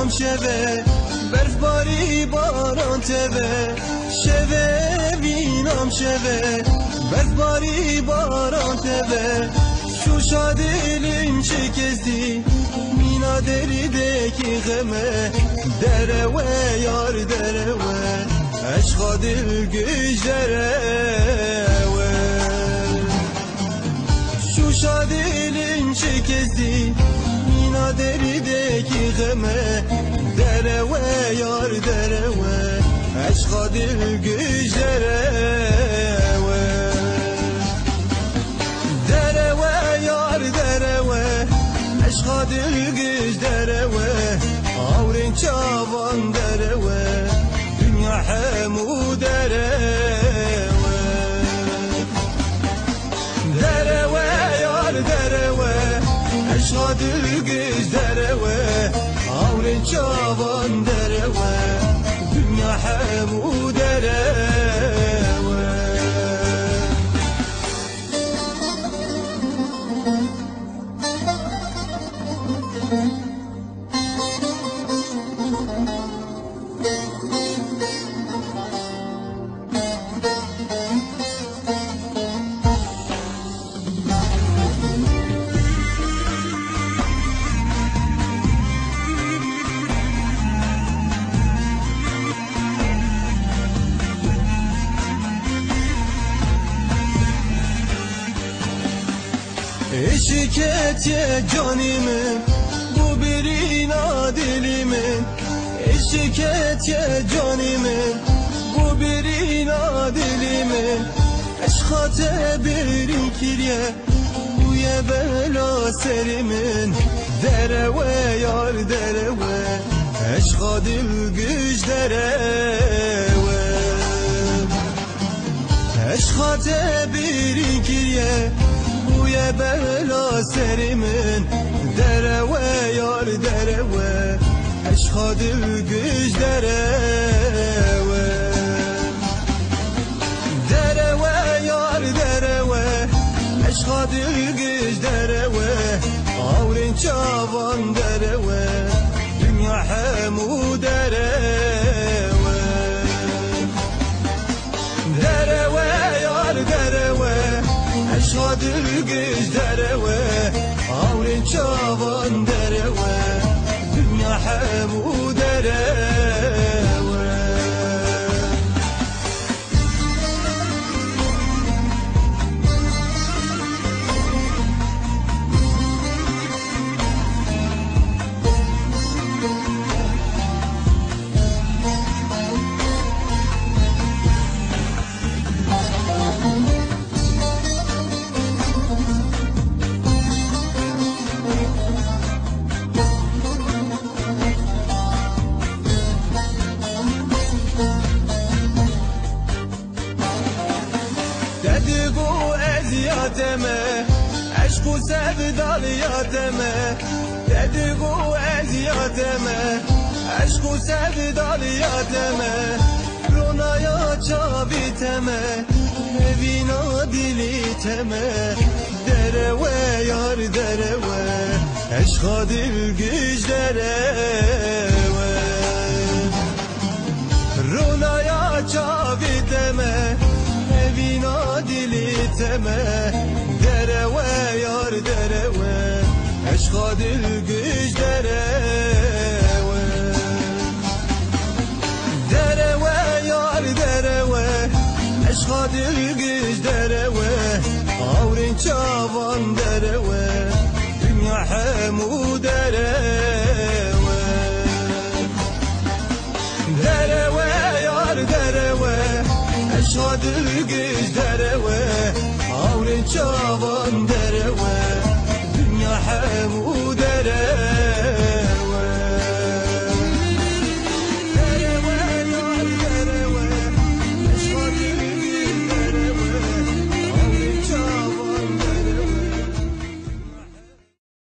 وینام شوه برف باری باران تبه شوه وینام شوه برف باری باران تبه شوشا دلیم شکستی مینا دریدکی غمه درو یار درو عشقا دل گش درو شوشا دلیم شکستی مینا دریدکی غمه درو یار درو عشقا دل گش درو درو یار درو عشقا دل گش درو آورین چاوان درو دنیا همو درو درو یار درو عشقا دل گش درو آورین چاوان درو دنیا همو درو Eşiket ye canimin bu birina dilimin Eşiket ye canimin bu birina dilimin Eşkate birin kirye bu ye bela serimin Dereve yar dereve eşka dil güç dereve Eşkate birin kirye buya bela serimin dereve yar dereve eşka dil güç dereve dereve yar dereve eşka dil güç dereve avrin çavan dereve dünya hemu dereve dereve yar dereve عشقا دل گش دروا آورین چاوان دروا دنیا همو دروا دگو ازیاتمه عشق و sevdaلیاتمه دگو ازیاتمه عشق و sevdaلیاتمه رونایا چاویتمه وینا دیلیتمه درو یار درو عشقا دل گش درو رونایا چاویتمه وینا دیلیتمه درو یار درو عشقا دل گش درو درو یار درو عشقا دل گش درو آورین چاوان درو دنیا همو درو درو یار درو عشقا دل گش درو آورین چاوان درو